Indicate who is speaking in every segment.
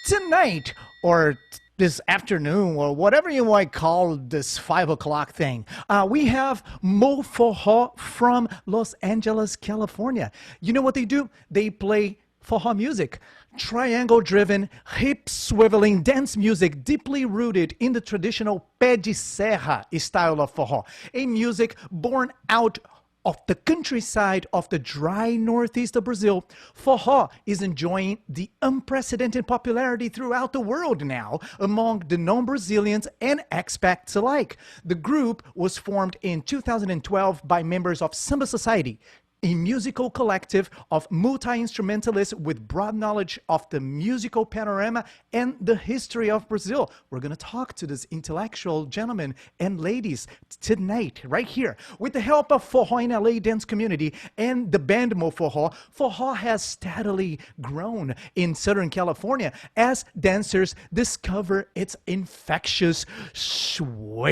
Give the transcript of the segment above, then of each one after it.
Speaker 1: tonight or this afternoon or whatever you might call this 5 o'clock thing, we have MoForro from Los Angeles, California. You know what they do? They play forró music, triangle-driven, hip-swiveling dance music deeply rooted in the traditional pé de serra style of forró, a music born out of the countryside of the dry northeast of Brazil. Forró is enjoying the unprecedented popularity throughout the world now among the non-Brazilians and expats alike. The group was formed in 2012 by members of Samba Society, a musical collective of multi-instrumentalists with broad knowledge of the musical panorama and the history of Brazil. We're going to talk to this intellectual gentlemen and ladies tonight, right here. With the help of Forró in LA dance community and the band MoForro, Forró has steadily grown in Southern California as dancers discover its infectious swing.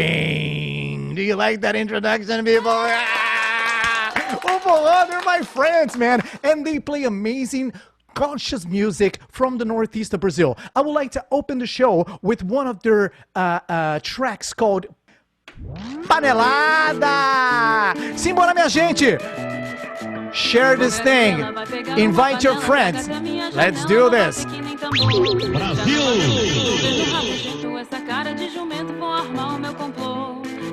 Speaker 1: Do you like that introduction, people? Oh, Forró, they're my friends, man. And they play amazing, conscious music from the northeast of Brazil. I would like to open the show with one of their tracks called Panelada. Simbora, minha gente. Share this thing. Invite your friends. Let's do this.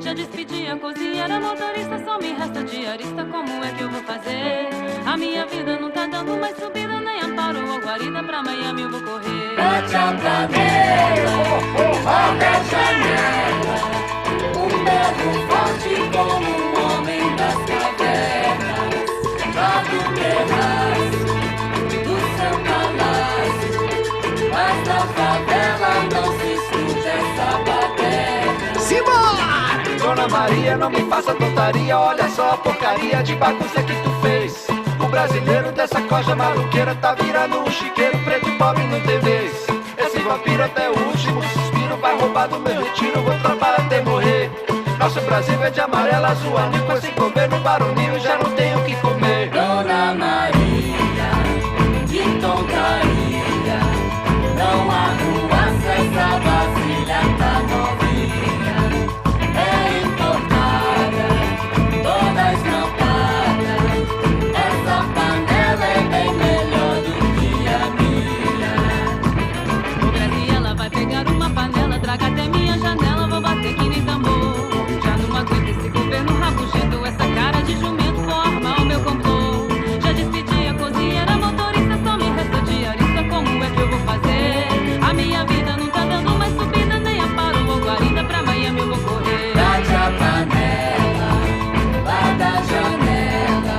Speaker 2: Já despedi a cozinheira, motorista, só me resta diarista. Como é que eu vou fazer? A minha vida não tá dando mais subida, nem amparo ou guarida. Pra Miami eu vou correr. Bate a panela, abre a janela. Um berro forte como um homem das cavernas. Lá do terraço do seu palácio. Mas na favela não se escute essa baderna.
Speaker 1: Simbora!
Speaker 3: Dona Maria, não me faça tontaria. Olha só a porcaria de bagunça que tu fez. O brasileiro dessa coja maluqueira tá virando um chiqueiro. Preto e pobre não tem vez. Esse vampiro até o último suspiro vai roubar do meu retiro. Vou trabalhar até morrer. Nosso Brasil é de amarelo, azul, anil. Com esse governo baronil já não tenho o que comer.
Speaker 2: Dona Maria, que tontaria. Não há rua, essa vasilha tá novinha. Até minha janela, vou bater que nem tambor. Já não aguento esse governo rabugento. Essa cara de jumento, vou armar o meu complô. Já despedi a cozinheira, motorista, só me resta diarista. Como é que eu vou fazer? A minha vida não tá dando mais subida, nem amparo ou guarida. Pra Miami eu vou correr. Bate a panela, lá da janela.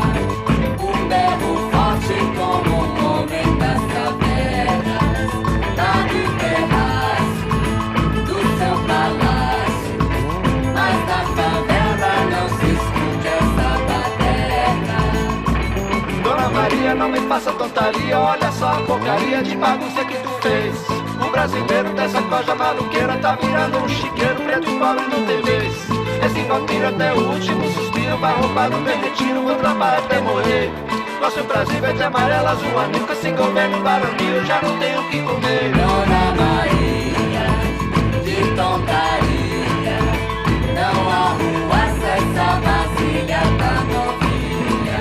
Speaker 2: Um berro forte como um homem das cavernas. Lá do terraço palácio, mas na favela não se escute essa baderna.
Speaker 3: Dona Maria, não me faça tontaria. Olha só a porcaria de bagunça que tu fez. O brasileiro dessa coja maluqueira tá virando um chiqueiro. Preto e pobre não tem vez. Esse vampiro até o último suspiro vai roubar no meu retiro. Vou trabalhar até morrer. Nosso Brasil é de amarelo, azul, anil. Com esse governo baronil já não tenho o que comer.
Speaker 2: Dona Maria, que tontaria. Não há rua, essa vasilha tá novinha.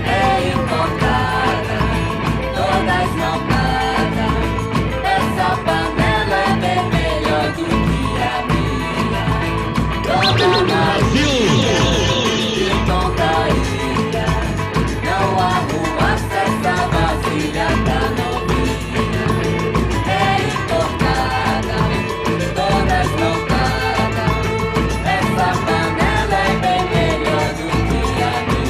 Speaker 2: É importada, todas não pagam. Essa panela é bem melhor do que a minha. Dona Maria, que tontaria. Não há rua, essa vasilha tá novinha. É importada, todas não pagam. Essa panela é bem melhor do que a minha.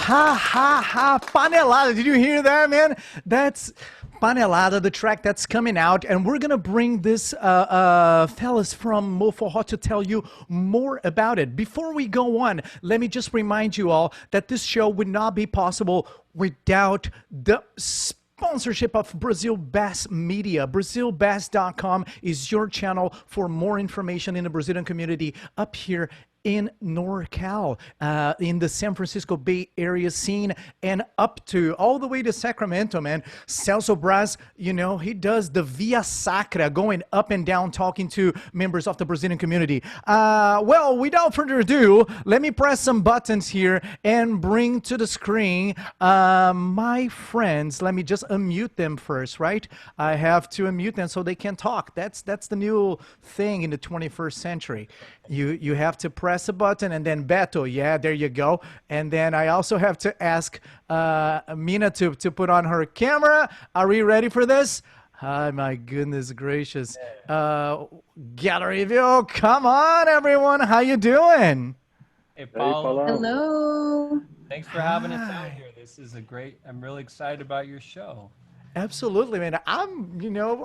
Speaker 1: Ha ha ha, panelada. Did you hear that, man? That's Panelada, the track that's coming out, and we're gonna bring this fellas from MoForro to tell you more about it. Before we go on, let me just remind you all that this show would not be possible without the sponsorship of Brazil Bass Media. BrazilBass.com is your channel for more information in the Brazilian community up here in NorCal, in the San Francisco Bay Area scene, and up to all the way to Sacramento, man. Celso Braz, you know, he does the Via Sacra, going up and down, talking to members of the Brazilian community. Well, without further ado, let me press some buttons here and bring to the screen my friends. Let me just unmute them first, right? I have to unmute them so they can talk. That's the new thing in the 21st century. You have to press a button, and then Beto, yeah, there you go. And then I also have to ask Mina to put on her camera. Are we ready for this? Hi, my goodness gracious. Gallery view, come on, everyone. How you doing?
Speaker 4: Hey, Paulo.
Speaker 5: Hello.
Speaker 4: Thanks for having us out here. This is I'm really excited about your show.
Speaker 1: Absolutely, man. I'm,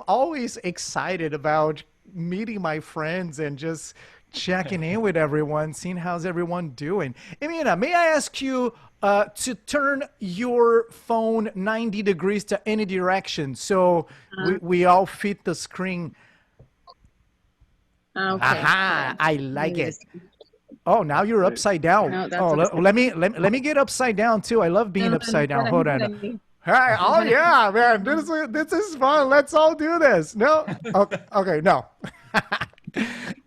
Speaker 1: always excited about meeting my friends and just checking in with everyone, seeing how's everyone doing. Emina, may I ask you to turn your phone 90 degrees to any direction so we all fit the screen?
Speaker 5: Okay.
Speaker 1: Aha, I like it. Oh, now you're upside down.
Speaker 5: No, that's
Speaker 1: Oh, let me get upside down too. I love being upside down. Hold on. Hey, oh yeah, man, this is fun. Let's all do this. No, okay, no.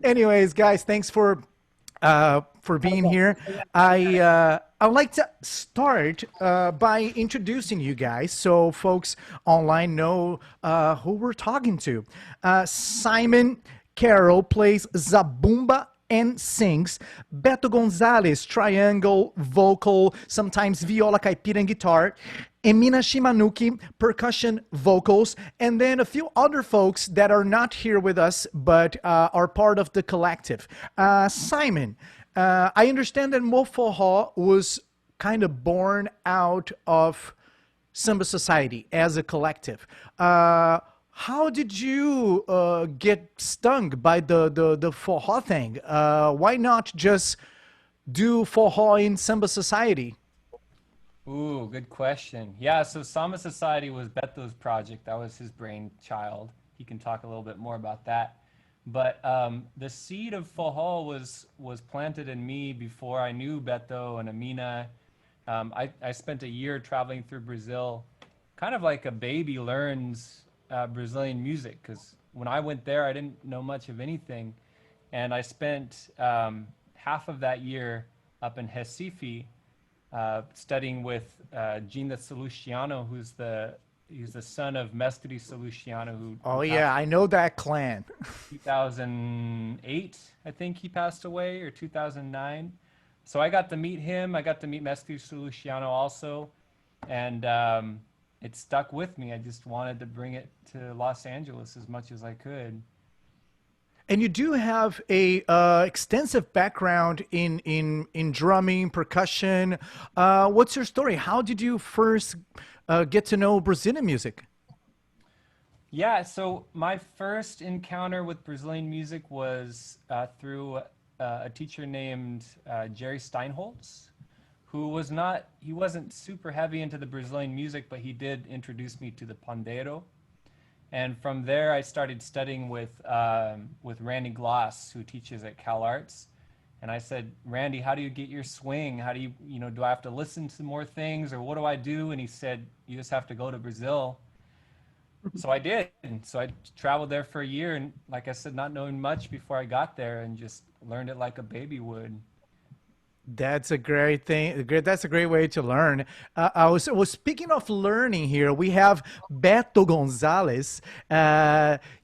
Speaker 1: Anyways, guys, thanks for being here. I'd like to start by introducing you guys so folks online know who we're talking to. Simon Carroll plays zabumba and sings. Beto Gonzalez, triangle, vocal, sometimes viola caipira and guitar. Emina Shimanuki, percussion, vocals, and then a few other folks that are not here with us but are part of the collective. Simon, I understand that MoForro was kind of born out of Samba Society as a collective. How did you get stung by the forró thing? Why not just do forró in Samba Society?
Speaker 4: Ooh, good question. Yeah, so Samba Society was Beto's project. That was his brainchild. He can talk a little bit more about that. But the seed of forró was planted in me before I knew Beto and Amina. I spent a year traveling through Brazil, kind of like a baby learns Brazilian music, because when I went there, I didn't know much of anything. And I spent half of that year up in Recife, studying with Gina Salustiano, he's the son of Mestre Salustiano, who
Speaker 1: Yeah, I know that clan.
Speaker 4: 2008, I think he passed away, or 2009. So I got to meet him. I got to meet Mestre Salustiano also, and it stuck with me. I just wanted to bring it to Los Angeles as much as I could.
Speaker 1: And you do have a extensive background in drumming, percussion. What's your story? How did you first get to know Brazilian music?
Speaker 4: Yeah, so my first encounter with Brazilian music was through a teacher named Jerry Steinholtz, who wasn't super heavy into the Brazilian music, but he did introduce me to the pandeiro. And from there, I started studying with Randy Gloss, who teaches at Cal Arts. And I said, Randy, how do you get your swing? How do you do I have to listen to more things, or what do I do? And he said, you just have to go to Brazil. So I did. And so I traveled there for a year. And like I said, not knowing much before I got there, and just learned it like a baby would.
Speaker 1: That's a great thing. That's a great way to learn. I was speaking of learning here. We have Beto Gonzalez.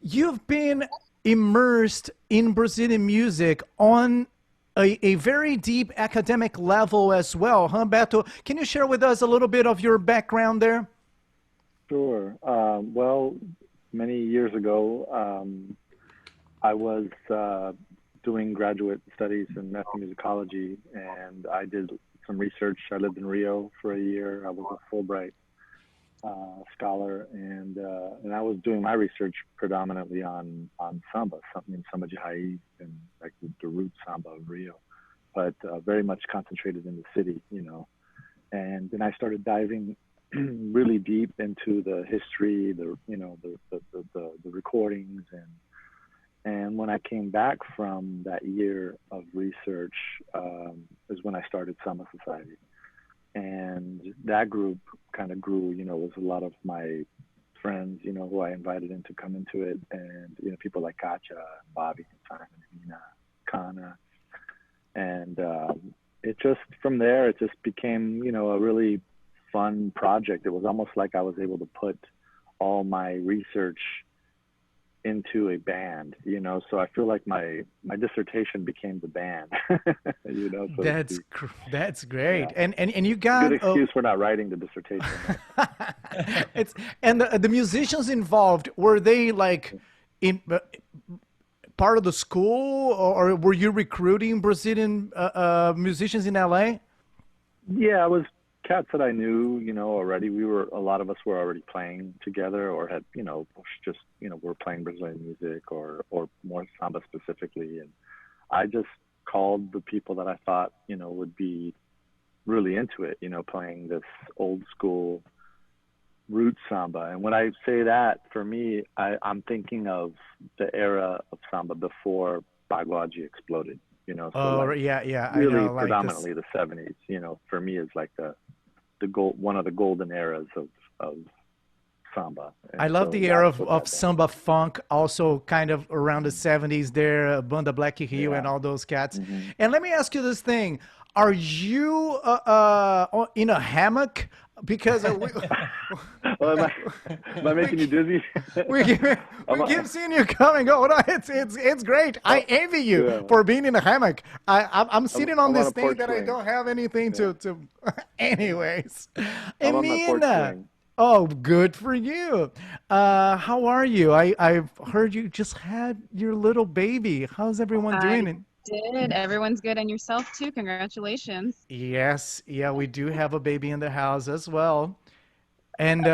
Speaker 1: You've been immersed in Brazilian music on a very deep academic level as well, huh, Beto? Can you share with us a little bit of your background there?
Speaker 6: Sure. Well, many years ago, I was doing graduate studies in ethnomusicology, and I did some research. I lived in Rio for a year. I was a Fulbright scholar, and I was doing my research predominantly on samba, something in samba de raiz and like the root samba of Rio, but very much concentrated in the city, you know. And then I started diving really deep into the history, the recordings, and when I came back from that year of research, is when I started Samba Society. And that group kind of grew, you know, with a lot of my friends, you know, who I invited in to come into it. And, you know, people like Katja, Bobby, Simon, Nina, Kana. And it just, from there, it just became, you know, a really fun project. It was almost like I was able to put all my research into a band, you know, so I feel like my dissertation became the band, you know. So
Speaker 1: that's great,
Speaker 6: yeah.
Speaker 1: and you
Speaker 6: Good
Speaker 1: got
Speaker 6: excuse for not writing the dissertation.
Speaker 1: it's and the musicians involved, were they like in part of the school, or were you recruiting Brazilian musicians in LA?
Speaker 6: Yeah, it was cats that I knew, you know, already. A lot of us were already playing together, or had, you know, just, you know, were playing Brazilian music or more samba specifically. And I just called the people that I thought, you know, would be really into it, you know, playing this old school root samba. And when I say that, for me, I'm thinking of the era of samba before Pagode exploded, you know. So
Speaker 1: Oh,
Speaker 6: like
Speaker 1: yeah, I
Speaker 6: really
Speaker 1: know, like this.
Speaker 6: predominantly the 70s, you know, for me is like the gold, one of the golden eras of samba. And
Speaker 1: I love
Speaker 6: so
Speaker 1: the era
Speaker 6: that's what
Speaker 1: of
Speaker 6: that band
Speaker 1: samba
Speaker 6: is.
Speaker 1: funk, also kind of around the 70s there, Banda Black Rio and
Speaker 6: Yeah.
Speaker 1: all those cats.
Speaker 6: Hmm.
Speaker 1: And let me ask you this thing. Are you in a hammock? Because
Speaker 6: Oh, am I
Speaker 1: we,
Speaker 6: making you dizzy?
Speaker 1: we, keep,
Speaker 6: I'm,
Speaker 1: we keep seeing you coming. Oh, no, it's great. I
Speaker 6: oh,
Speaker 1: envy you
Speaker 6: yeah.
Speaker 1: for being in a hammock. I'm sitting on
Speaker 6: I'm on
Speaker 1: this
Speaker 6: a
Speaker 1: thing
Speaker 6: porch
Speaker 1: that I
Speaker 6: swing.
Speaker 1: don't have anything
Speaker 6: Yeah.
Speaker 1: to anyways.
Speaker 6: I'm on my porch
Speaker 1: Emina.
Speaker 6: swing.
Speaker 1: Oh, good for you. How are you? I've heard you just had your little baby. How's everyone
Speaker 5: I
Speaker 1: doing?
Speaker 5: did. Everyone's good, and yourself too. Congratulations.
Speaker 1: Yes, yeah, we do have a baby in the house as well. And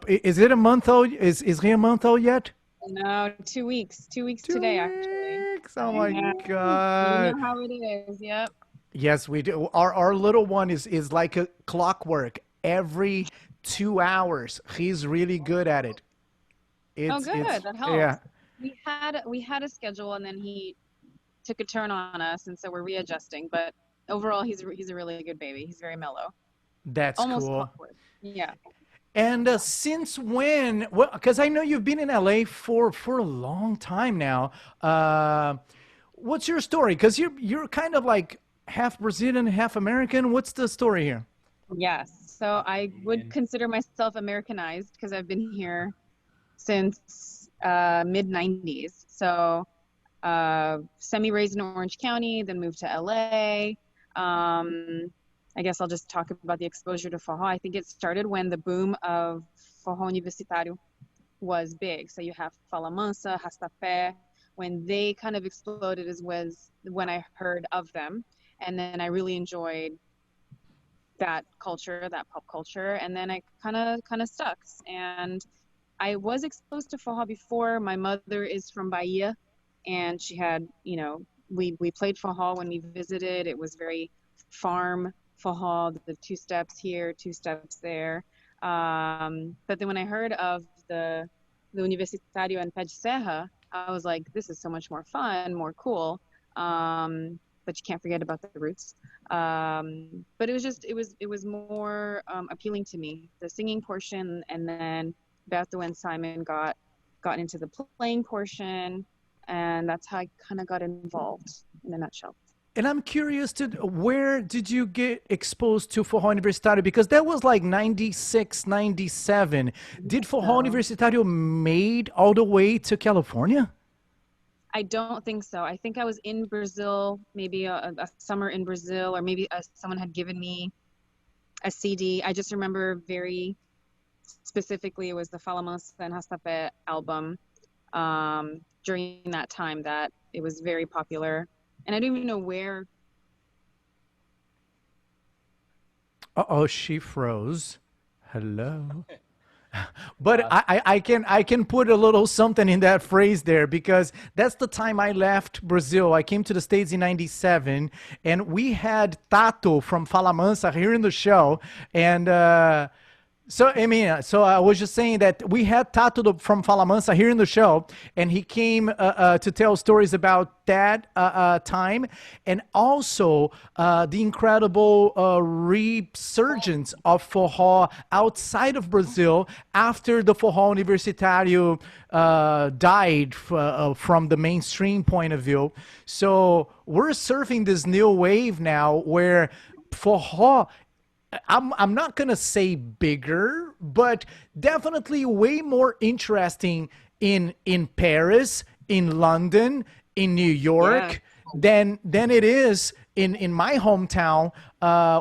Speaker 1: is it a month old? Is he a month old yet?
Speaker 5: No, 2 weeks. 2 weeks today, actually.
Speaker 1: 2 weeks. Oh my
Speaker 5: Yeah, you
Speaker 1: God.
Speaker 5: know how it is. Yep.
Speaker 1: Yes, we do. Our little one is like a clockwork. Every 2 hours, he's really good at it.
Speaker 5: Oh,
Speaker 1: It's
Speaker 5: good. That
Speaker 1: yeah.
Speaker 5: helps. We had a schedule, and then he took a turn on us, and so we're readjusting. But overall, he's a really good baby. He's very mellow,
Speaker 1: That's
Speaker 5: almost
Speaker 1: cool.
Speaker 5: clockwork. Yeah.
Speaker 1: And since when? Well, because I know you've been in LA for a long time now. What's your story? Because you're kind of like half Brazilian, half American. What's the story here?
Speaker 5: Yes. So I would
Speaker 4: And
Speaker 5: consider myself Americanized because I've been here since mid 90s. So semi-raised in Orange County, then moved to LA. Um, I guess I'll just talk about the exposure to Forró. I think it started when the boom of Forró Universitário was big. So you have Fala Mansa, Rastafé. When they kind of exploded is was when I heard of them. And then I really enjoyed that culture, that pop culture. And then I kind of stuck. And I was exposed to Forró before. My mother is from Bahia, and she had, we played Forró when we visited. It was very farm Forró, the two steps here, two steps there. But then when I heard of the Universitario and Pé de Serra, I was like, this is so much more fun, more cool. But you can't forget about the roots. But it was more appealing to me, the singing portion, and then Beto and Simon got into the playing portion, and that's how I kind of got involved in a nutshell.
Speaker 1: And I'm curious to where did you get exposed to Forró Universitário? Because that was like 96, 97. Did Forró
Speaker 5: So
Speaker 1: Universitário made all the way to California?
Speaker 5: I don't think so. I think I was in Brazil, maybe a summer in Brazil, or maybe someone had given me a CD. I just remember very specifically it was the Fala Mansa and Rastafé album during that time that it was very popular. And I don't even know where.
Speaker 1: Uh-oh, she froze. Hello. But I can put a little something in that phrase there because that's the time I left Brazil. I came to the States in '97, and we had Tato from Fala Mansa here in the show, and so I mean, so I was just saying that we had Tato from Fala Mansa here in the show, and he came to tell stories about that time, and also the incredible resurgence of forró outside of Brazil after the forró universitário died from the mainstream point of view. So we're surfing this new wave now where forró, I'm not gonna say bigger, but definitely way more interesting in Paris, in London, in New York than it is in my hometown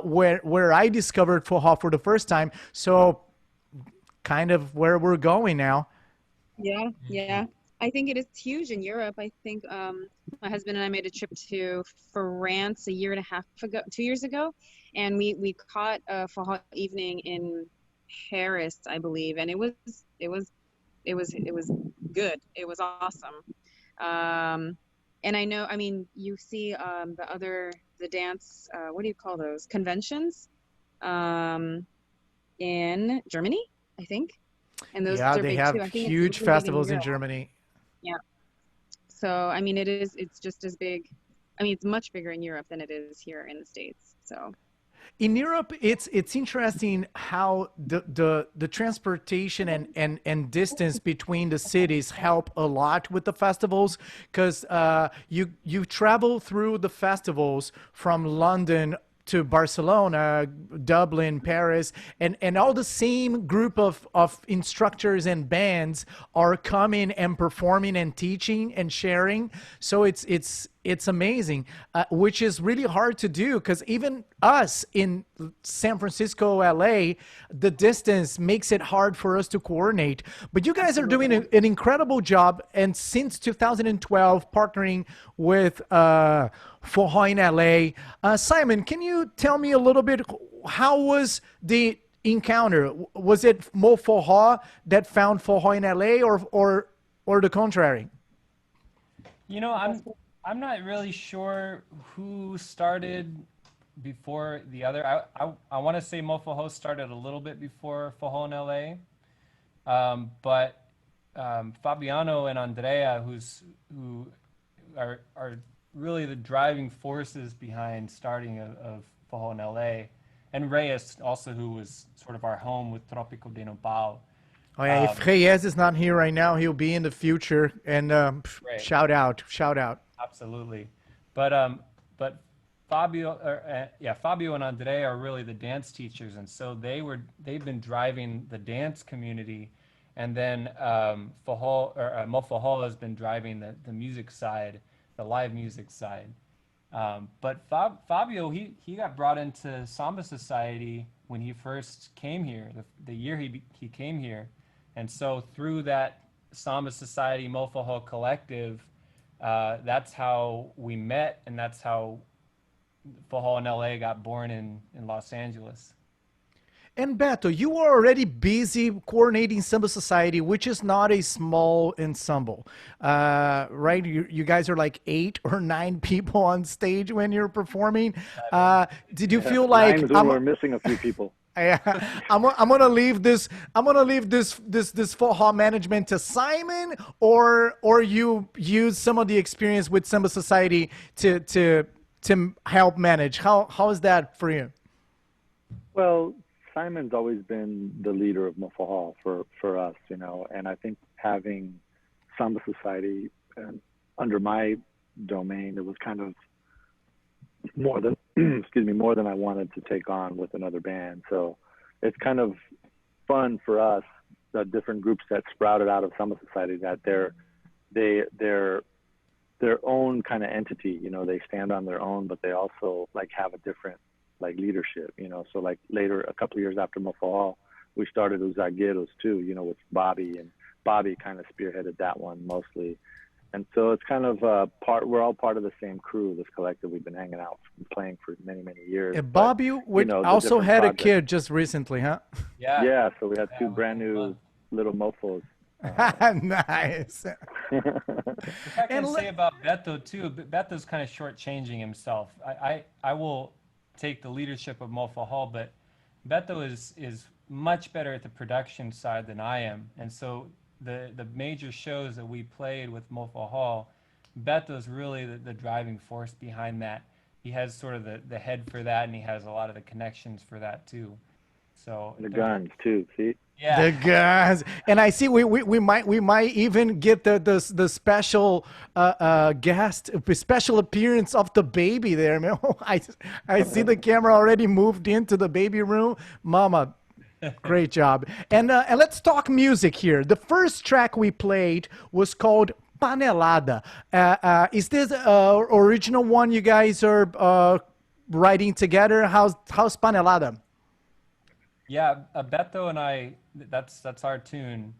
Speaker 1: where I discovered Forró for the first time. So kind of where we're going now.
Speaker 5: Yeah, yeah. I think it is huge in Europe. I think my husband and I made a trip to France a year and a half ago, 2 years ago, and we caught a Forró evening in Paris, I believe, and it was good. It was awesome. And I know, I mean, you see the dance, what do you call those? Conventions in Germany, I think. And those
Speaker 1: Yeah,
Speaker 5: are
Speaker 1: they
Speaker 5: big
Speaker 1: have
Speaker 5: too. I think it's
Speaker 1: huge
Speaker 5: really big in
Speaker 1: festivals in
Speaker 5: Europe.
Speaker 1: Germany.
Speaker 5: Yeah. So, I mean, it's just as big. I mean, it's much bigger in Europe than it is here in the States. So,
Speaker 1: In Europe, it's interesting how the transportation and distance between the cities help a lot with the festivals because you travel through the festivals from London to Barcelona, Dublin, Paris, and all the same group of instructors and bands are coming and performing and teaching and sharing. So it's amazing, which is really hard to do because even us in San Francisco, LA, the distance makes it hard for us to coordinate. But you guys are doing an incredible job, and since 2012, partnering with Forró in LA. Simon, can you tell me a little bit how was the encounter? Was it MoForro that found Forró in LA, or the contrary?
Speaker 4: You know, I'm not really sure who started before the other. I want to say MoForro started a little bit before Forró in LA, but Fabiano and Andrea, who are really the driving forces behind starting of Forró in LA, and Reyes also, who was sort of our home with Trópico de Nopal.
Speaker 1: Oh yeah, if Reyes is not here right now, he'll be in the future. And
Speaker 4: Right.
Speaker 1: shout out, shout out.
Speaker 4: Absolutely, but Fabio and Andrea are really the dance teachers, and so they've been driving the dance community, and then MoForro has been driving the music side, the live music side. But Fabio, he got brought into Samba Society when he first came here, the year he came here, and so through that Samba Society MoForro collective. That's how we met, and that's how Forró in LA got born in Los Angeles.
Speaker 1: And Beto, you are already busy coordinating Samba Society, which is not a small ensemble, right? You guys are like 8 or 9 people on stage when you're performing. Did you feel like
Speaker 6: Times when we're missing a few people.
Speaker 1: I'm gonna leave this. I'm gonna leave this Forró management to Simon, or you use some of the experience with Samba Society to help manage. How is that for you?
Speaker 6: Well, Simon's always been the leader of MoForro for us, you know, and I think having Samba Society under my domain, it was kind of more than more than I wanted to take on with another band. So it's kind of fun for us, the different groups that sprouted out of Samba Society, that they're their own kind of entity, you know, they stand on their own, but they also like have a different like leadership, you know. So like later, a couple of years after MoForro, we started Os Zagueiros too, you know, with Bobby, and Bobby kind of spearheaded that one mostly. And so it's kind of we're all part of the same crew, this collective. We've been hanging out, playing for many, many years.
Speaker 1: Bobby also had a kid just recently, huh?
Speaker 4: Yeah.
Speaker 6: Yeah, so we had two brand new little mofos.
Speaker 1: Nice.
Speaker 4: If I can
Speaker 1: And
Speaker 4: say about Beto too, Beto's kind of shortchanging himself. I will take the leadership of Mofa Hall, but Beto is much better at the production side than I am. And so the major shows that we played with Mofa Hall, Beto's really the driving force behind that. He has sort of the head for that, and he has a lot of the connections for that too. So
Speaker 6: The guns too. See.
Speaker 4: yeah.
Speaker 1: the guys, and I see we might even get the special guest, special appearance of the baby there, man. I see the camera already moved into the baby room, Mama. Great job. And let's talk music here. The first track we played was called Panelada. Is this original one you guys are writing together? How's Panelada?
Speaker 4: Yeah, Beto and I, that's our tune.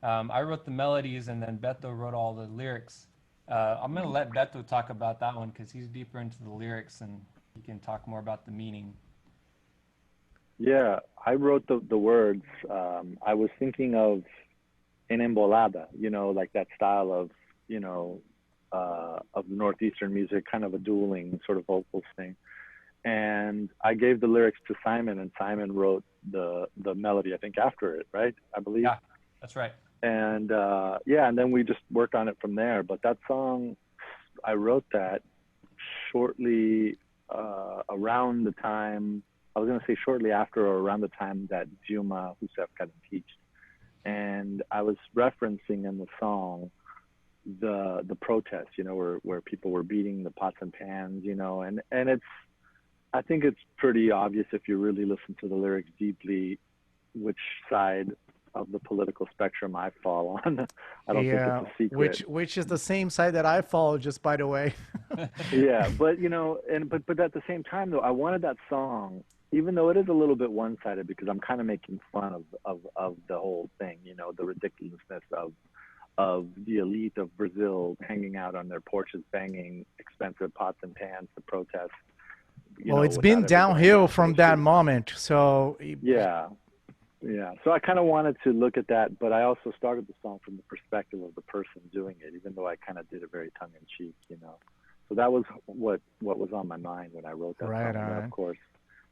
Speaker 4: I wrote the melodies, and then Beto wrote all the lyrics. I'm gonna let Beto talk about that one because he's deeper into the lyrics and he can talk more about the meaning.
Speaker 6: Yeah, I wrote the words. I was thinking of an embolada, like that style of, of Northeastern music, kind of a dueling sort of vocals thing. And I gave the lyrics to Simon, and Simon wrote the melody, I think, after it, right? I believe.
Speaker 4: Yeah, that's right.
Speaker 6: And and then we just worked on it from there. But that song, I wrote that shortly around the time, I was going to say shortly after or around the time that Dilma Rousseff got impeached. And I was referencing in the song the protests, where people were beating the pots and pans, and it's, I think it's pretty obvious if you really listen to the lyrics deeply, which side of the political spectrum I fall on. I don't think it's a secret.
Speaker 1: Which is the same side that I follow, just by the way.
Speaker 6: Yeah, but but at the same time though, I wanted that song, even though it is a little bit one-sided, because I'm kind of making fun of the whole thing, the ridiculousness of the elite of Brazil hanging out on their porches, banging expensive pots and pans to protest.
Speaker 1: Well, it's been downhill from that moment. So
Speaker 6: yeah. So I kind of wanted to look at that, but I also started the song from the perspective of the person doing it, even though I kind of did it very tongue-in-cheek, So that was what was on my mind when I wrote that
Speaker 1: right,
Speaker 6: song.
Speaker 1: right.
Speaker 6: And of course,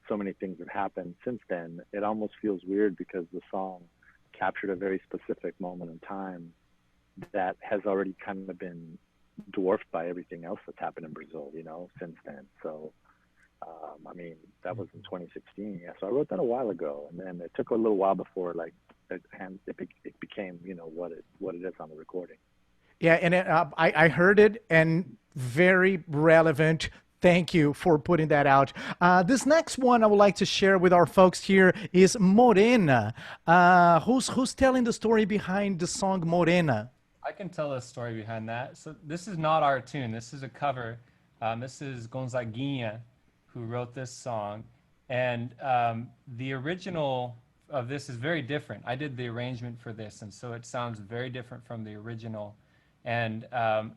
Speaker 6: so many things have happened since then. It almost feels weird because the song captured a very specific moment in time that has already kind of been dwarfed by everything else that's happened in Brazil, since then. So, that was in 2016. Yeah, so I wrote that a while ago, and then it took a little while before, it became, what it is on the recording.
Speaker 1: Yeah, and I heard it, and very relevant. Thank you for putting that out. This next one I would like to share with our folks here is Morena. Who's telling the story behind the song Morena?
Speaker 4: I can tell a story behind that. So this is not our tune. This is a cover. This is Gonzaguinha, who wrote this song. And the original of this is very different. I did the arrangement for this, and so it sounds very different from the original. And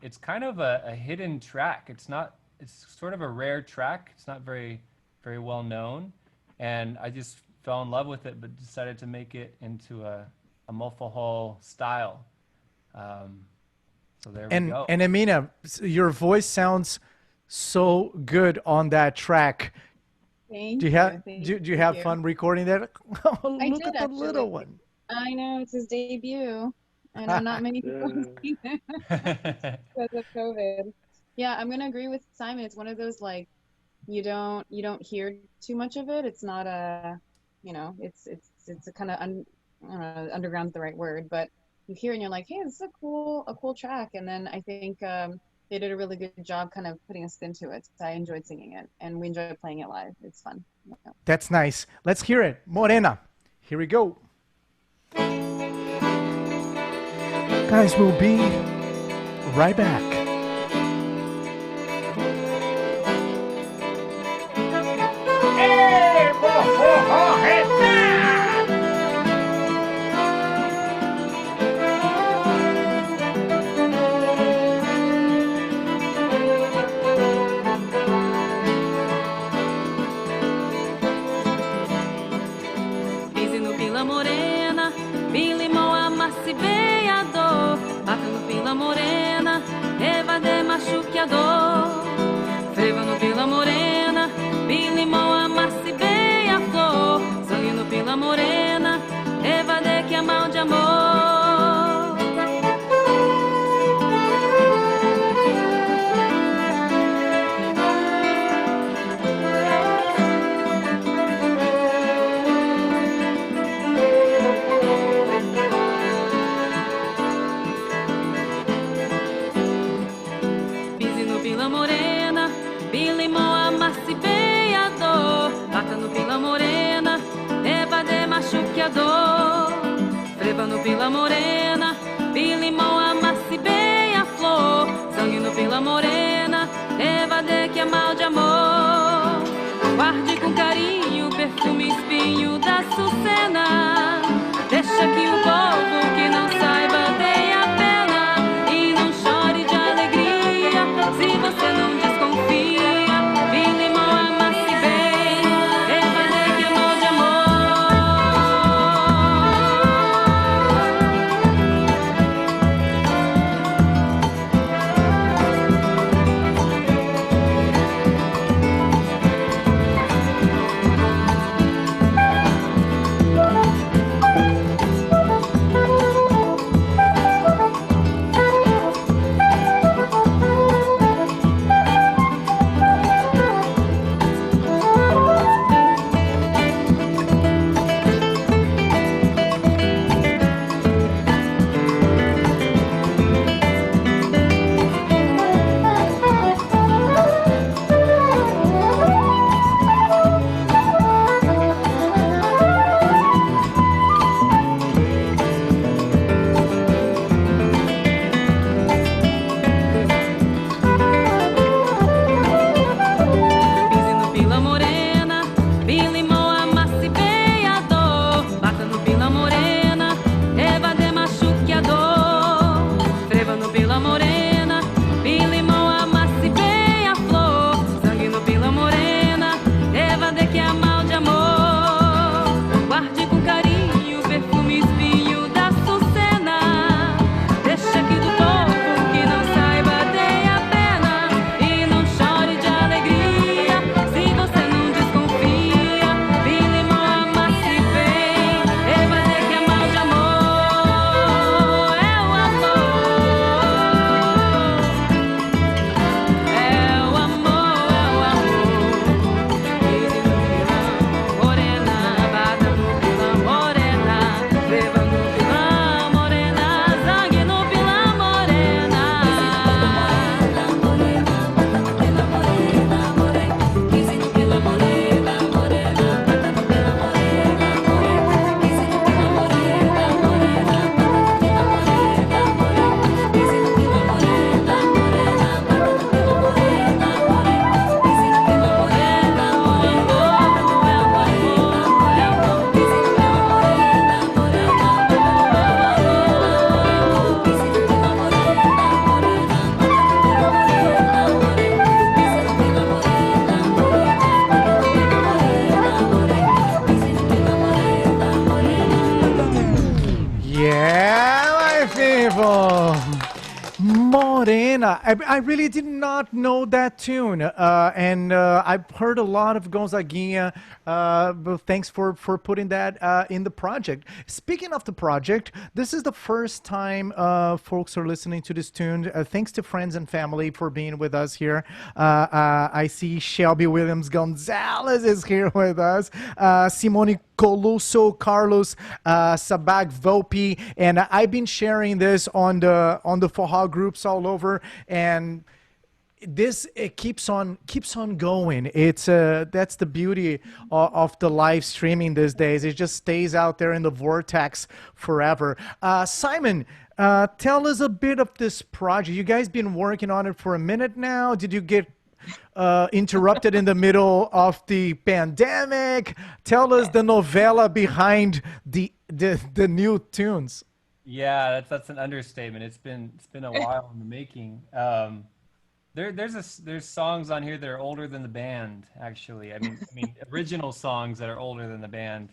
Speaker 4: it's kind of a hidden track. It's sort of a rare track. It's not very, very well known. And I just fell in love with it, but decided to make it into a MoForro style. So there we go.
Speaker 1: And Amina, your voice sounds so good on that track.
Speaker 5: Thank
Speaker 1: Do you
Speaker 5: you.
Speaker 1: have
Speaker 5: Thank
Speaker 1: do you have fun recording that? Oh,
Speaker 5: I
Speaker 1: look
Speaker 5: did,
Speaker 1: at the
Speaker 5: actually.
Speaker 1: little one.
Speaker 5: I know, it's his debut. I know not many people have seen it because of COVID. Yeah, I'm gonna agree with Simon. It's one of those, like, you don't hear too much of it. It's not a, it's a kind of I don't know, underground's the right word, but you hear it and you're like, hey, this is a cool track. And then I think they did a really good job kind of putting a spin to it. So I enjoyed singing it, and we enjoyed playing it live. It's fun. Yeah.
Speaker 1: That's nice. Let's hear it. Morena. Here we go. Guys, we'll be right back.
Speaker 2: Pense no Vila Morena, Vila Limão, pela morena, vi limão, amasse bem a flor, sangue pela morena, evade que é mal de amor. Guarde com carinho o perfume espinho da açucena, deixa que o povo que não saiba tenha pena e não chore de alegria se você não desconfia. Vi limão, amasse bem, evade que é mal de amor.
Speaker 1: Morena. I really did not know that tune. And I've heard a lot of Gonzaguinha. But thanks for putting that in the project. Speaking of the project, this is the first time folks are listening to this tune. Thanks to friends and family for being with us here. I see Shelby Williams Gonzalez is here with us. Simone Coluso, Carlos Sabag Volpe, and I've been sharing this on the Forró groups all over, and this it keeps on going. It's that's the beauty of the live streaming these days. It just stays out there in the vortex forever. Simon, tell us a bit of this project. You guys been working on it for a minute now. Did you get interrupted in the middle of the pandemic? Tell us the novella behind the new tunes.
Speaker 4: Yeah, that's an understatement. It's been a while in the making. There's songs on here that are older than the band. Actually, I mean original songs that are older than the band.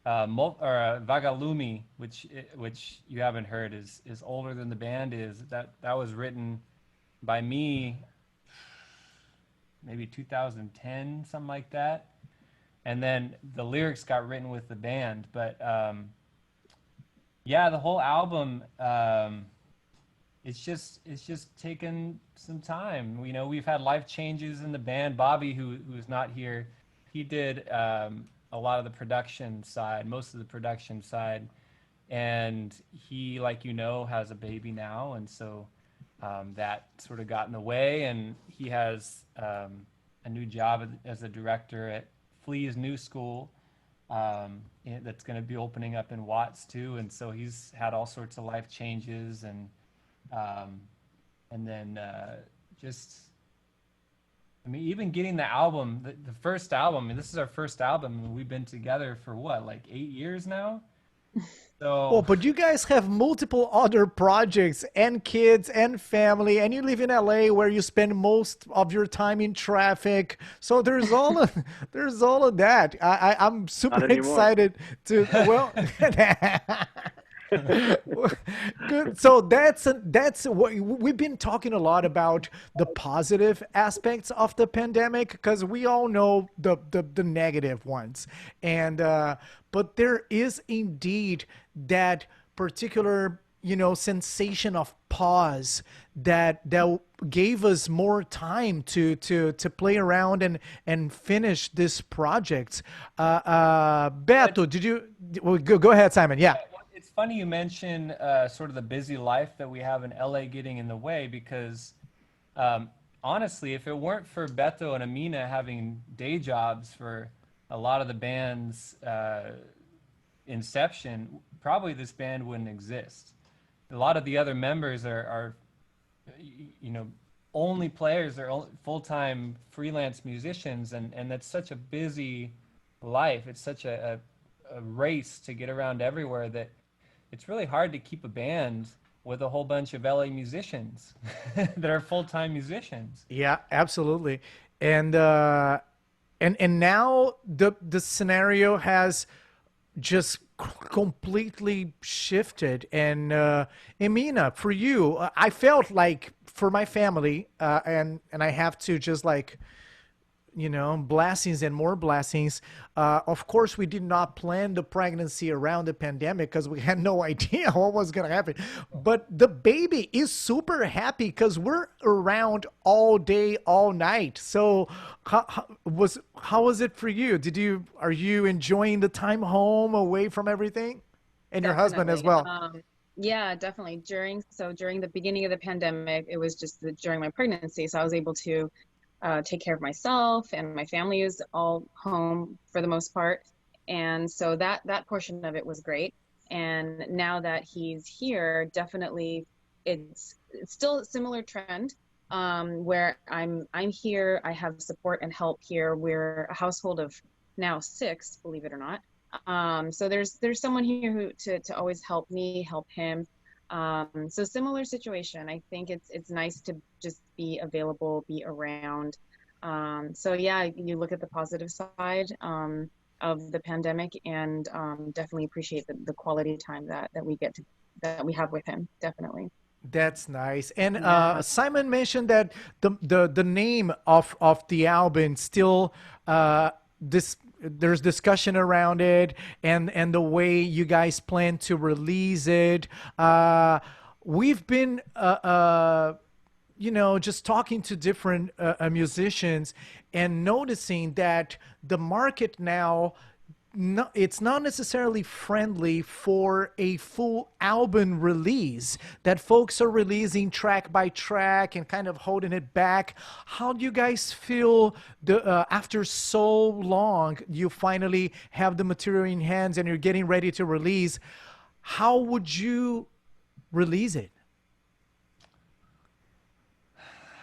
Speaker 4: Vagalumi, which you haven't heard, is older than the band is. That was written by me maybe 2010, something like that, and then the lyrics got written with the band. But yeah, the whole album, it's just taken some time. You know, we've had life changes in the band. Bobby, who's not here, he did a lot of the production side, most of the production side, and he, like, you know, has a baby now, and so that sort of got in the way, and he has a new job as a director at Flea's new school, that's going to be opening up in Watts too, and so he's had all sorts of life changes, um, and then just, I mean, even getting the album, the first album. I mean, this is our first album, and we've been together for what, like 8 years now.
Speaker 1: Oh,
Speaker 4: So
Speaker 1: but you guys have multiple other projects and kids and family, and you live in LA where you spend most of your time in traffic. So there's all of, there's all of that. I'm super
Speaker 6: Not anymore.
Speaker 1: excited to well. Good. So that's what we've been talking a lot about, the positive aspects of the pandemic, because we all know the negative ones, and but there is indeed that particular, sensation of pause that gave us more time to play around and finish this project. Beto, did you well, go ahead, Simon? Yeah.
Speaker 4: it's funny you mention sort of the busy life that we have in LA getting in the way, because honestly, if it weren't for Beto and Amina having day jobs for a lot of the band's inception, probably this band wouldn't exist. A lot of the other members are only players, they're full-time freelance musicians, and that's such a busy life. It's such a race to get around everywhere that it's really hard to keep a band with a whole bunch of LA musicians that are full-time musicians.
Speaker 1: Yeah, absolutely. And and now the scenario has just completely shifted. And Emina, for you, I felt like for my family, and I have to just like, blessings and more blessings. Of course, we did not plan the pregnancy around the pandemic because we had no idea what was going to happen. But the baby is super happy because we're around all day, all night. So how was it for you? Are you enjoying the time home away from everything? And your husband as
Speaker 5: Definitely.
Speaker 1: well.
Speaker 5: Yeah, definitely. During the beginning of the pandemic, it was just during my pregnancy, so I was able to take care of myself, and my family is all home for the most part. And so that portion of it was great. And now that he's here, definitely it's still a similar trend, where I'm here, I have support and help here. We're a household of now 6, believe it or not. So there's someone here who to always help me, help him. So similar situation. I think it's nice to just be available, be around. So yeah, you look at the positive side of the pandemic, and definitely appreciate the quality time that we have with him. Definitely.
Speaker 1: That's nice. And
Speaker 5: Yeah.
Speaker 1: Simon mentioned that the name of the album still this there's discussion around it, and the way you guys plan to release it. We've been just talking to different musicians and noticing that the market now, no, it's not necessarily friendly for a full album release, that folks are releasing track by track and kind of holding it back. How do you guys feel after so long you finally have the material in hands and you're getting ready to release? How would you release it?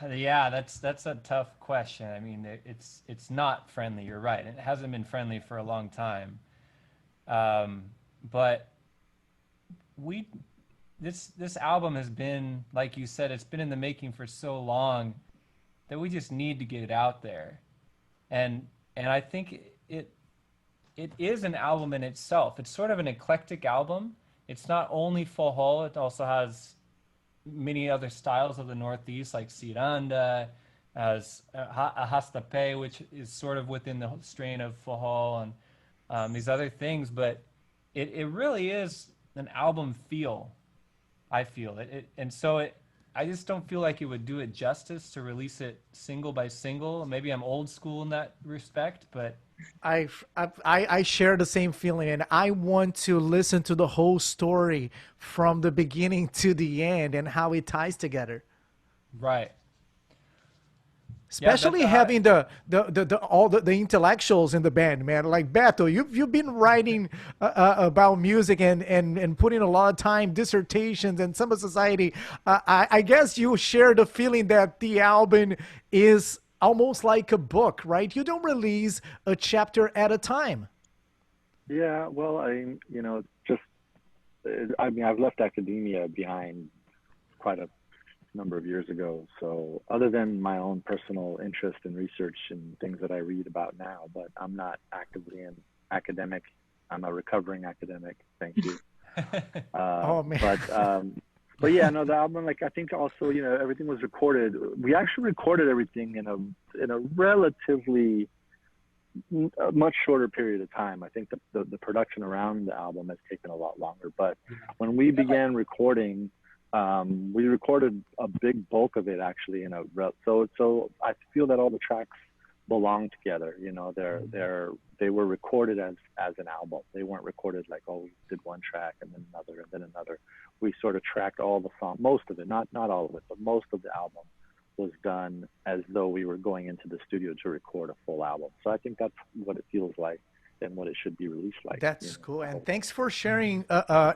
Speaker 4: Yeah, that's a tough question. I mean, it's not friendly. You're right. It hasn't been friendly for a long time. But we this album has been, like you said, it's been in the making for so long that we just need to get it out there. And I think it is an album in itself. It's sort of an eclectic album. It's not only Forró, it also has many other styles of the Northeast, like Ciranda, as Ahastape, which is sort of within the strain of Forró, and these other things. But it really is an album feel, I feel. And so I just don't feel like it would do it justice to release it single by single. Maybe I'm old school in that respect, but
Speaker 1: I share the same feeling, and I want to listen to the whole story from the beginning to the end and how it ties together.
Speaker 4: right. Yeah,
Speaker 1: Especially having the all the intellectuals in the band, man. Like Beto, you've been writing about music and putting a lot of time, dissertations and some of society. I guess you share the feeling that the album is almost like a book, right? You don't release a chapter at a time.
Speaker 6: Yeah, well, just I mean, I've left academia behind quite a number of years ago. So other than my own personal interest in research and things that I read about now, but I'm not actively an academic. I'm a recovering academic. Thank you.
Speaker 1: Oh man.
Speaker 6: But yeah, no, the album, like I think also, everything was recorded. We actually recorded everything in a relatively much shorter period of time. I think the production around the album has taken a lot longer. But when we began recording, we recorded a big bulk of it actually so I feel that all the tracks belong together. They were recorded as an album. They weren't recorded like, oh, we did one track and then another and then another. We sort of tracked all the songs, most of it, not all of it, but most of the album was done as though we were going into the studio to record a full album. So I think that's what it feels like and what it should be released like.
Speaker 1: That's cool. And thanks for sharing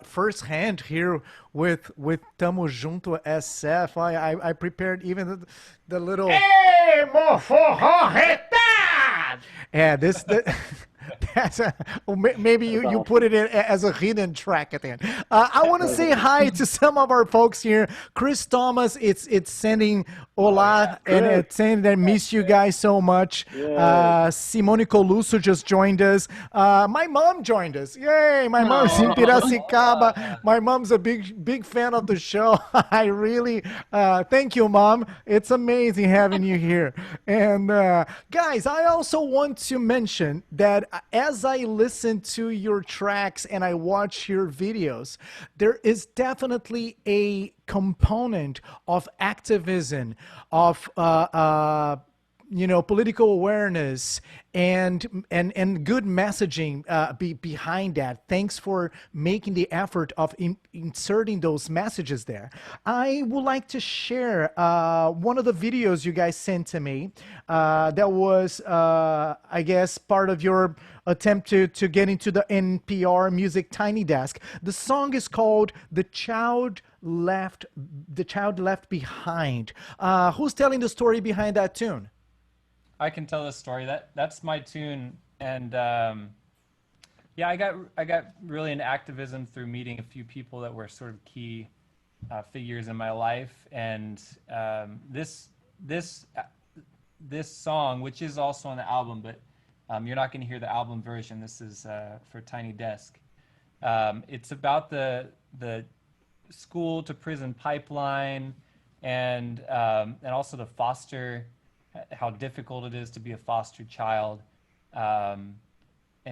Speaker 1: firsthand here with Tamo Junto SF. I prepared even the little Hey MoForro retard! Yeah, that's maybe you put it in as a hidden track at the end. I want to say hi to some of our folks here. Chris Thomas, it's sending hola and it's saying that miss you guys so much. Simone Colusso just joined us. My mom joined us. Yay! My mom's in Piracicaba. My mom's a big fan of the show. I really thank you, Mom. It's amazing having you here. And guys, I also want to mention that as I listen to your tracks and I watch your videos, there is definitely a component of activism, of political awareness and good messaging behind that. Thanks for making the effort of inserting those messages there. I would like to share one of the videos you guys sent to me that was, I guess, part of your attempt to get into the NPR Music Tiny Desk. The song is called The Child Left Behind. Who's telling the story behind that tune?
Speaker 4: I can tell the story. That's my tune, and yeah, I got really into activism through meeting a few people that were sort of key figures in my life, and this song, which is also on the album, but you're not going to hear the album version. This is for Tiny Desk. It's about the school to prison pipeline, and also the foster. How difficult it is to be a foster child, and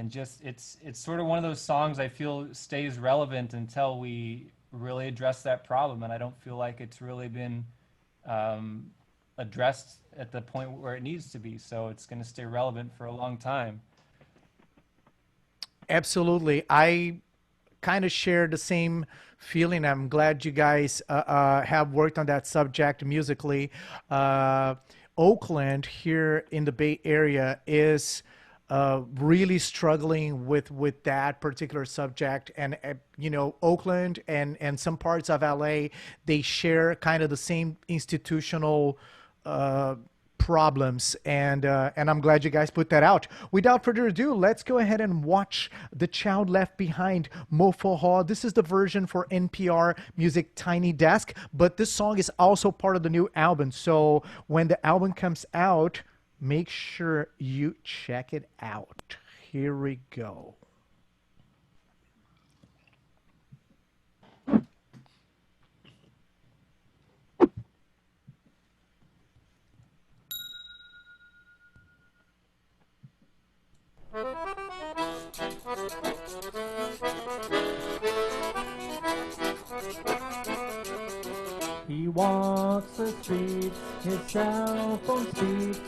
Speaker 4: just it's sort of one of those songs I feel stays relevant until we really address that problem, and I don't feel like it's really been addressed at the point where it needs to be, so it's going to stay relevant for a long time. Absolutely.
Speaker 1: I kind of share the same feeling. I'm glad you guys have worked on that subject musically. Oakland here in the Bay Area is really struggling with that particular subject, and Oakland and some parts of LA, they share kind of the same institutional problems, and I'm glad you guys put that out. Without further ado, let's go ahead and watch The Child Left Behind, MoForro. This is the version for NPR Music Tiny Desk, but this song is also part of the new album. So when the album comes out, make sure you check it out. Here we go.
Speaker 7: He walks the streets, his cell phone speaks.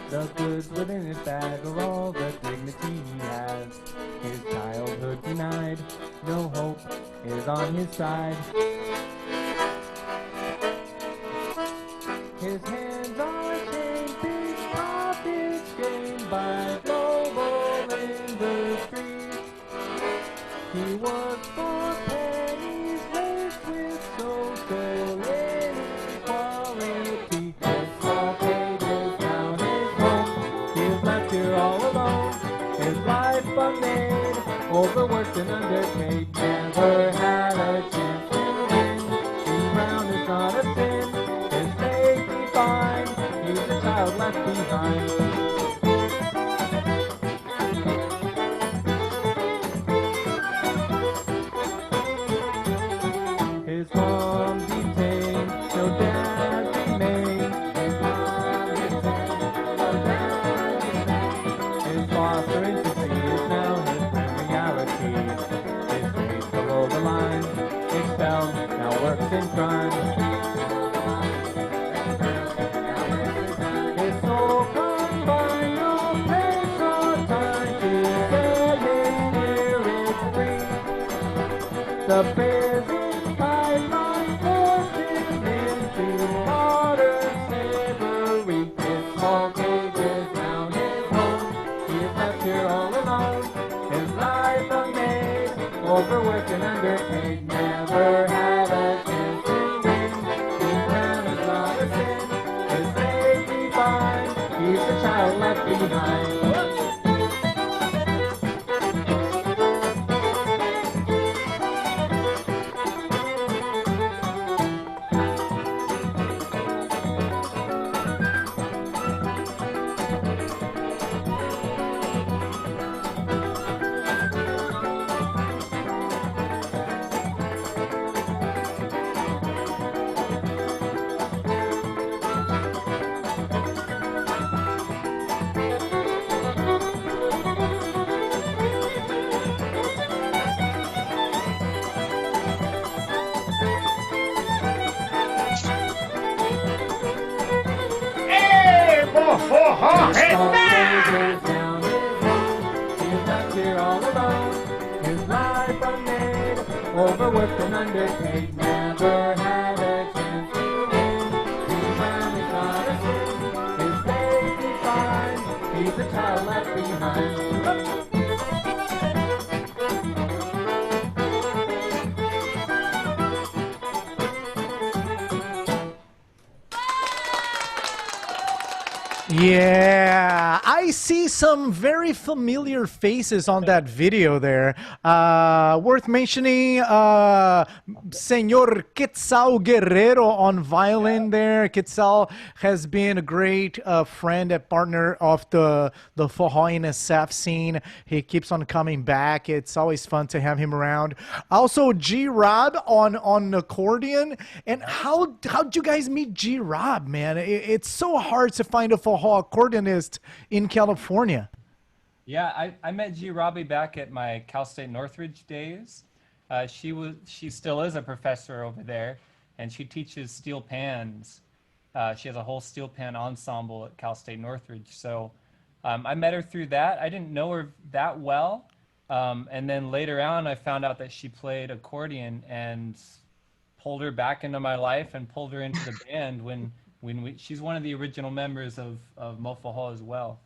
Speaker 7: The goods within his bag are all the dignity he has. His childhood denied, no hope is on his side. overworked and underpaid, never had a chance to win. Being brown is not a sin, his faith be fine, he's a child left behind. His mom detained, no dad remained. His mom detained, no dad remained. His foster infancy is now his grim reality. His grades below the line, expelled, now works in crime. His soul confined, no place or time to set his spirit free. The prison pipeline forced him into modern slavery. His small cage is now his home. He is left here all alone. His life unmade, overworked and underpaid. Never had a chance to win. Being brown is not a sin. His faith be fine. He's the child left behind.
Speaker 1: Hey, MoForro, hey,
Speaker 7: overworked and underpaid, never had a chance to win. Being brown is not a sin, his faith is fine, he's a child left behind.
Speaker 1: Yeah, I see some very familiar faces on that video there. Worth mentioning, Senor Quetzal Guerrero on violin there. Quetzal has been a great friend and partner of the Forró in SF scene. He keeps on coming back. It's always fun to have him around. Also, G-Rob on accordion. And how'd you guys meet G-Rob, man? It's so hard to find a Forró accordionist in California.
Speaker 4: Yeah, I met G. Robbie back at my Cal State Northridge days. She still is a professor over there, and she teaches steel pans. She has a whole steel pan ensemble at Cal State Northridge. So I met her through that. I didn't know her that well, and then later on, I found out that she played accordion and pulled her back into my life and pulled her into the band she's one of the original members of MoForro as well.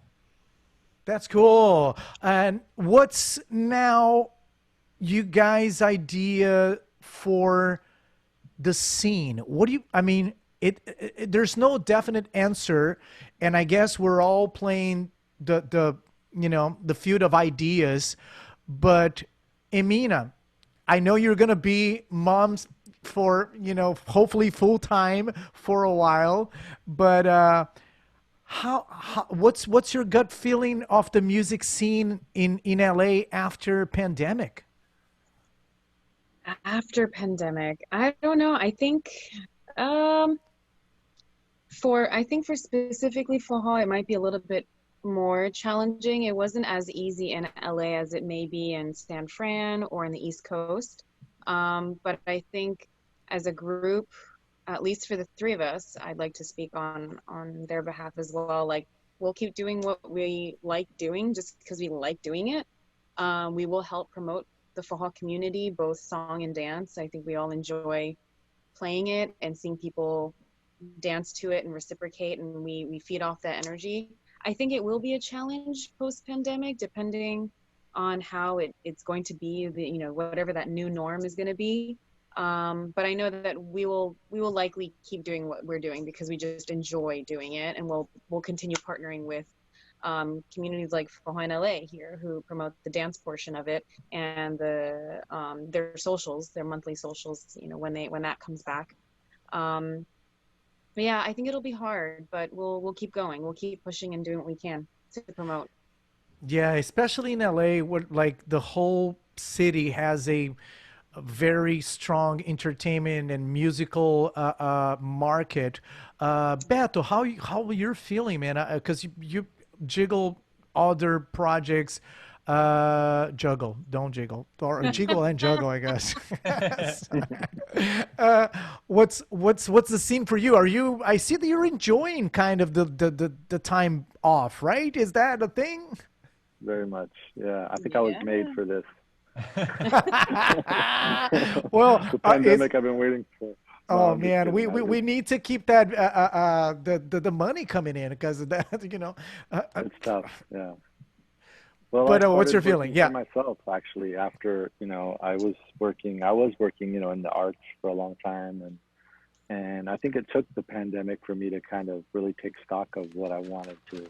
Speaker 1: That's cool. And what's now you guys' idea for the scene? What do you, I mean, there's no definite answer, and I guess we're all playing the feud of ideas, but Emina, I know you're going to be moms for, hopefully full time for a while, but what's your gut feeling of the music scene in LA after pandemic?
Speaker 5: After pandemic, I don't know. I think for specifically Forró, it might be a little bit more challenging. It wasn't as easy in LA as it may be in San Fran or in the East Coast. But I think as a group, at least for the three of us, I'd like to speak on their behalf as well. Like, we'll keep doing what we like doing just because we like doing it. We will help promote the Forró community, both song and dance. I think we all enjoy playing it and seeing people dance to it and reciprocate, and we feed off that energy. I think it will be a challenge post-pandemic, depending on how it's going to be, whatever that new norm is going to be. But I know that we will likely keep doing what we're doing because we just enjoy doing it, and we'll continue partnering with communities like Forró in LA here who promote the dance portion of it and their socials, their monthly socials, when that comes back. Um, but yeah, I think it'll be hard, but we'll keep going. We'll keep pushing and doing what we can to promote.
Speaker 1: Yeah, especially in LA, where like the whole city has a very strong entertainment and musical market. Beto, how you're feeling, man? Because you jiggle other projects, juggle, don't jiggle, or jiggle and juggle, I guess. uh, what's the scene for you? Are you? I see that you're enjoying kind of the time off, right? Is that a thing?
Speaker 6: Very much. Yeah, I think I was made
Speaker 5: Yeah.
Speaker 6: for this.
Speaker 1: Well,
Speaker 6: The
Speaker 1: is
Speaker 6: pandemic I've been waiting for. No,
Speaker 1: oh
Speaker 6: I'm just
Speaker 1: man,
Speaker 6: kidding.
Speaker 1: we need to keep that the money coming in because that
Speaker 6: It's tough. Yeah. Well, I
Speaker 1: but what's your
Speaker 6: started
Speaker 1: feeling?
Speaker 6: working for
Speaker 1: Yeah.
Speaker 6: myself actually after, I was working, in the arts for a long time, and I think it took the pandemic for me to kind of really take stock of what I wanted to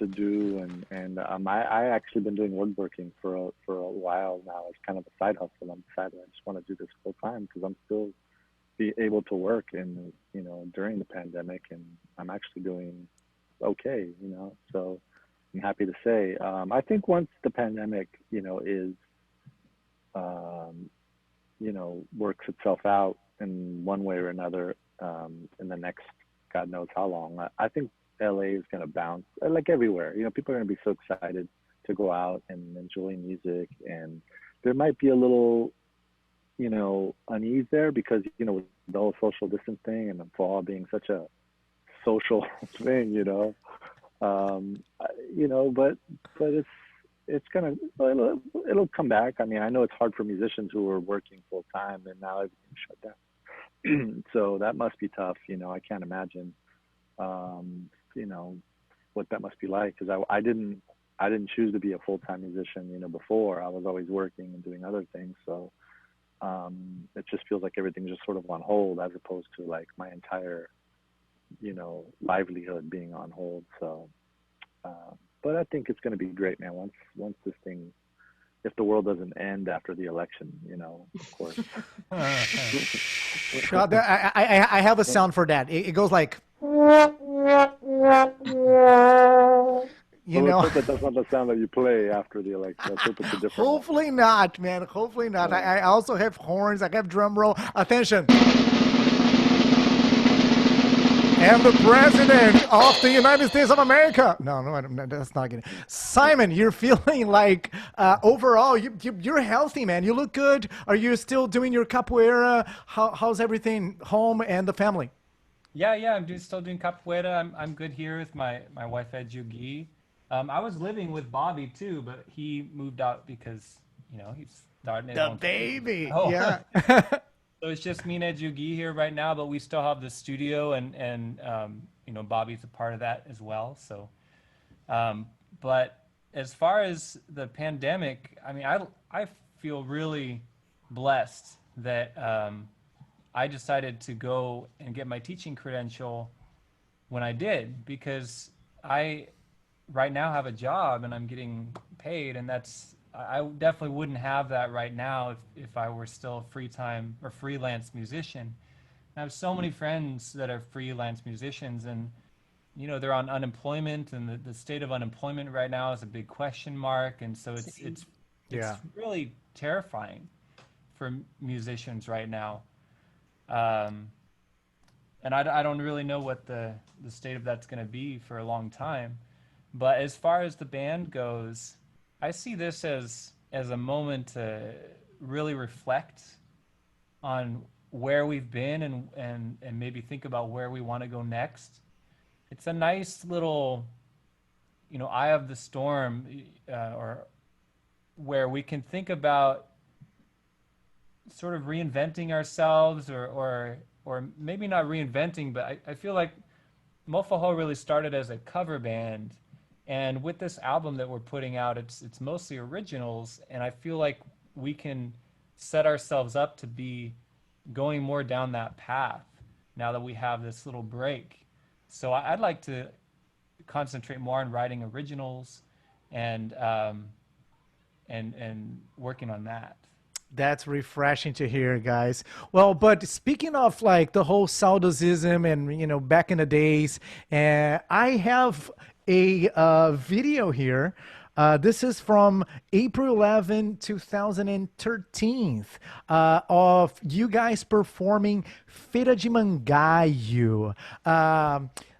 Speaker 6: do, and I actually been doing woodworking for a while now as kind of a side hustle. I'm decided I just want to do this full time because I'm still be able to work during the pandemic, and I'm actually doing okay, so I'm happy to say. I think once the pandemic, is, um, works itself out in one way or another, in the next, God knows how long, I think LA is going to bounce like everywhere. People are going to be so excited to go out and enjoy music, and there might be a little, unease there because, with the whole social distance thing and the fall being such a social thing, but it's gonna it'll come back. I mean, I know it's hard for musicians who are working full time and now everything's shut down. So that must be tough. I can't imagine, um, you know, what that must be like because I didn't choose to be a full time musician. Before I was always working and doing other things. So it just feels like everything's just sort of on hold as opposed to like my entire livelihood being on hold. So, but I think it's going to be great, man. Once this thing, if the world doesn't end after the election, of course.
Speaker 1: I have a sound for that. It goes like you
Speaker 6: Well, let's
Speaker 1: know.
Speaker 6: hope that that's not the sound that you play after the election. Let's hope it's a different one.
Speaker 1: Hopefully not, man. Hopefully not. I also have horns. I have drum roll. Attention. And the president of the United States of America. No, that's not good. Simon, you're feeling like overall you're healthy, man. You look good. Are you still doing your capoeira? How's everything home and the family?
Speaker 4: Yeah, still doing capoeira. I'm good here with my wife at Jugi. I was living with Bobby too, but he moved out because he's starting his
Speaker 1: The
Speaker 4: own.
Speaker 1: baby.
Speaker 4: Oh.
Speaker 1: Yeah.
Speaker 4: So it's just me and Jugi here right now, but we still have the studio and Bobby's a part of that as well. So, but as far as the pandemic, I mean, I feel really blessed that I decided to go and get my teaching credential when I did because I right now have a job and I'm getting paid, and I definitely wouldn't have that right now if I were still a free time or freelance musician. I have so many friends that are freelance musicians, and they're on unemployment, and the state of unemployment right now is a big question mark, and so it's
Speaker 1: Yeah.
Speaker 4: really terrifying for musicians right now. Um, and I don't really know what the state of that's going to be for a long time. But as far as the band goes, I see this as a moment to really reflect on where we've been and maybe think about where we want to go next. It's a nice little, eye of the storm, or where we can think about sort of reinventing ourselves or maybe not reinventing, but I feel like MoForro really started as a cover band, and with this album that we're putting out, it's mostly originals, and I feel like we can set ourselves up to be going more down that path now that we have this little break. So I'd like to concentrate more on writing originals and working on that.
Speaker 1: That's refreshing to hear, guys. Well, but speaking of like the whole saudosism and back in the days, I have a video here. This is from April 11, 2013, of you guys performing Feira de Mangaio.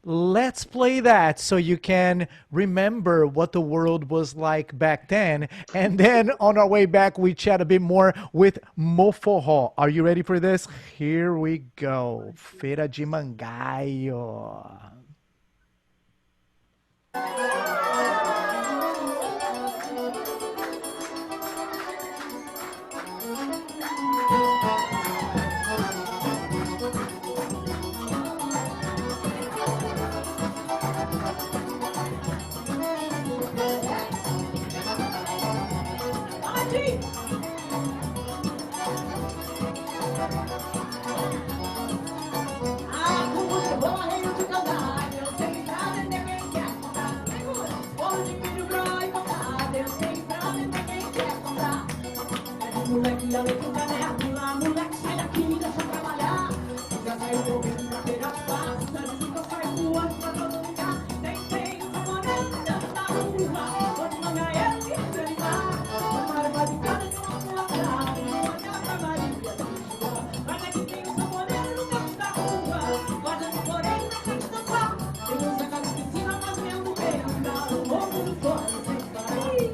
Speaker 1: Let's play that so you can remember what the world was like back then. And then on our way back, we chat a bit more with MoForro. Are you ready for this? Here we go. Feira de Mangaio.
Speaker 7: Moleque, além do caneco lá, moleque, sai daqui, me deixa trabalhar. Já saiu correndo pra pegar espaço, já disse que eu saio voando pra todo lugar. Tem essa morena dentro da rua, pode mandar ele me entregar. Uma erva de cada de uma sua cara, uma pra Maria do João. Mas aqui tem essa morena dentro da rua, guardando porém na frente do pau. Tem um saco de piscina fazendo venda, o morro do fora sem sair.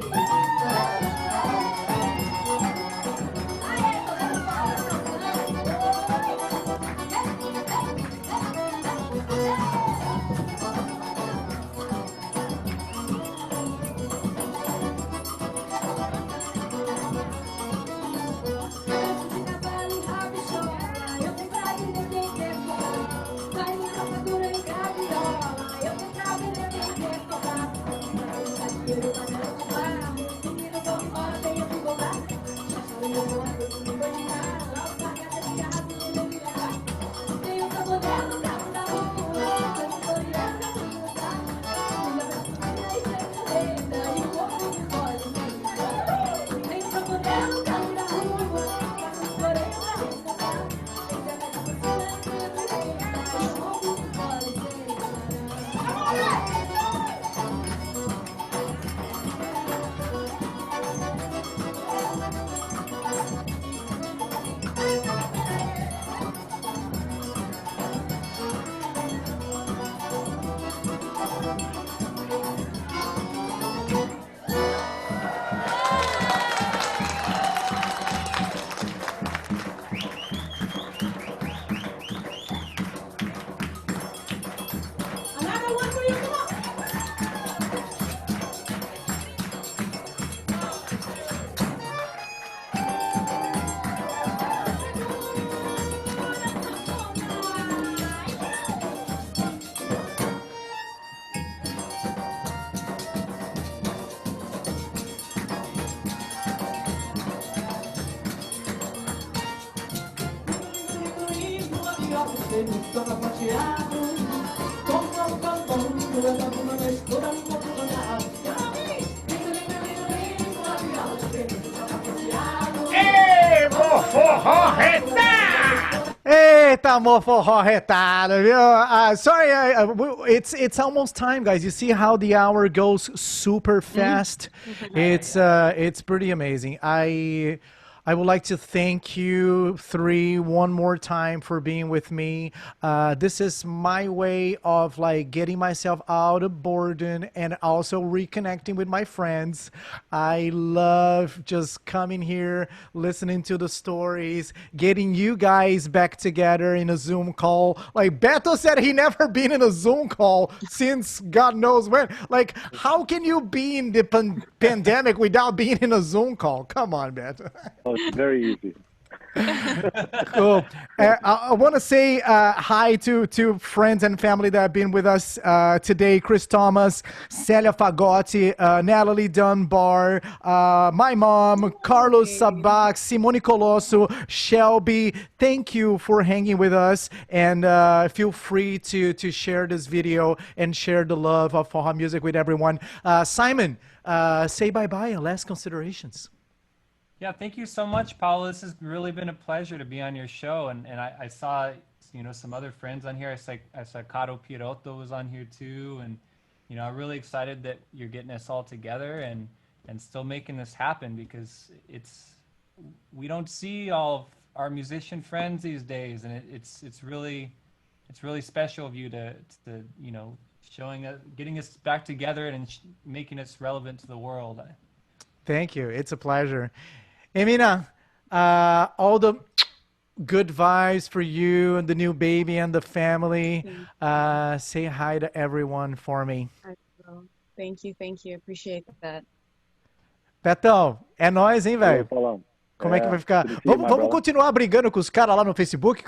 Speaker 1: Eita, MoForro retado, viu? Sorry, it's almost time, guys. You see how the hour goes super fast? It's pretty amazing. I would like to thank you three one more time for being with me. This is my way of like getting myself out of boredom and also reconnecting with my friends. I love just coming here, listening to the stories, getting you guys back together in a Zoom call. Like Beto said, he never been in a Zoom call since God knows when. Like, how can you be in the pandemic without being in a Zoom call? Come on, Beto.
Speaker 6: Oh, it's very easy.
Speaker 1: Cool. I want to say hi to friends and family that have been with us today. Chris Thomas, Celia Fagotti, Natalie Dunbar, my mom, Carlos Sabac, Simone Colosso, Shelby. Thank you for hanging with us. And feel free to share this video and share the love of Forró music with everyone. Simon, say bye-bye and last considerations.
Speaker 4: Yeah, thank you so much, Paolo. This has really been a pleasure to be on your show, and I saw some other friends on here. I saw Caro Pirotto was on here too, and I'm really excited that you're getting us all together and still making this happen, because we don't see all of our musician friends these days, and it's really special of you to getting us back together and making us relevant to the world.
Speaker 1: Thank you. It's a pleasure. Emina, all the good vibes for you and the new baby and the family. Say hi to everyone for me.
Speaker 5: Thank you. Appreciate that.
Speaker 1: Betão, é nóis, hein, velho? Como é que vai ficar?
Speaker 6: good to see you, my
Speaker 1: Vamos
Speaker 6: brother.
Speaker 1: continuar brigando com os caras lá no Facebook?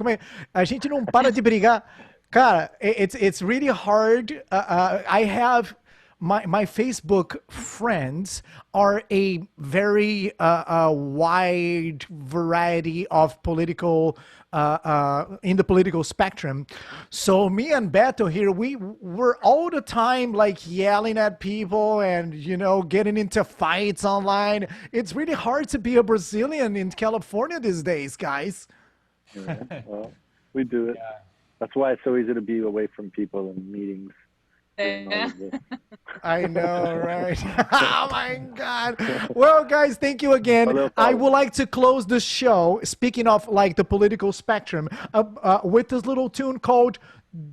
Speaker 1: A gente não para de brigar. Cara, it's really hard. I have my Facebook friends are a very wide variety of political in the political spectrum. So me and Beto here, we're all the time like yelling at people and getting into fights online. It's really hard to be a Brazilian in California these days, guys.
Speaker 6: Yeah, well, we do it.
Speaker 4: Yeah.
Speaker 6: That's why it's so easy to be away from people and meetings. And all of this.
Speaker 1: I know, right? Oh my God. Well, guys, thank you again. I would like to close the show, speaking of like the political spectrum, with this little tune called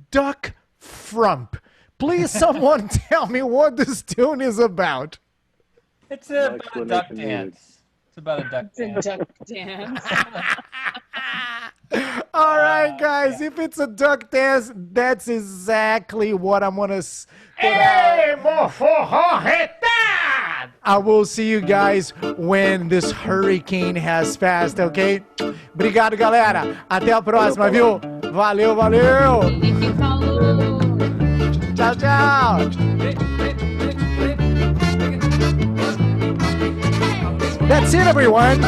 Speaker 1: Duck Frump. Please, someone tell me what this tune is about.
Speaker 4: It's about a duck
Speaker 6: explanation
Speaker 4: dance. It's about a duck dance.
Speaker 5: Duck dance.
Speaker 1: All right, guys, if it's a duck dance, that's exactly what I'm going to... Hey, MoForro retard! I will see you guys when this hurricane has passed, okay? Obrigado, galera. Até a próxima, viu? Valeu, valeu! Tchau, tchau! That's it, everyone!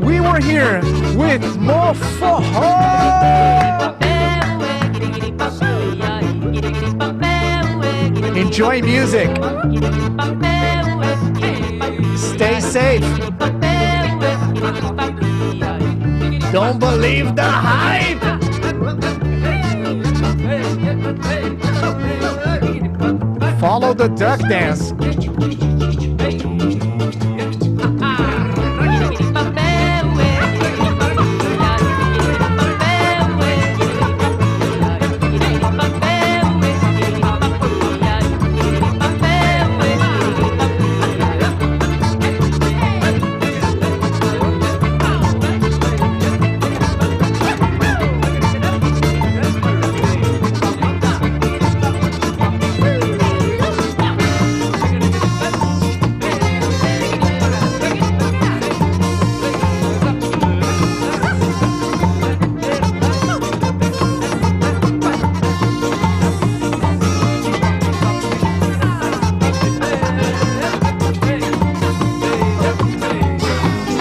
Speaker 1: We were here with MoForro. Enjoy music. Stay safe. Don't believe the hype. Follow the duck dance.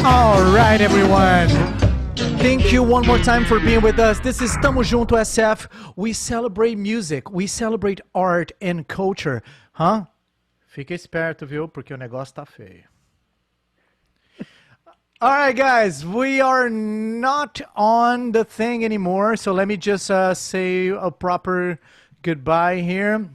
Speaker 1: All right, everyone. Thank you one more time for being with us. This is Tamo Junto SF. We celebrate music. We celebrate art and culture. Huh? Fica esperto, viu? Porque o negócio tá feio. All right, guys. We are not on the thing anymore. So let me just say a proper goodbye here.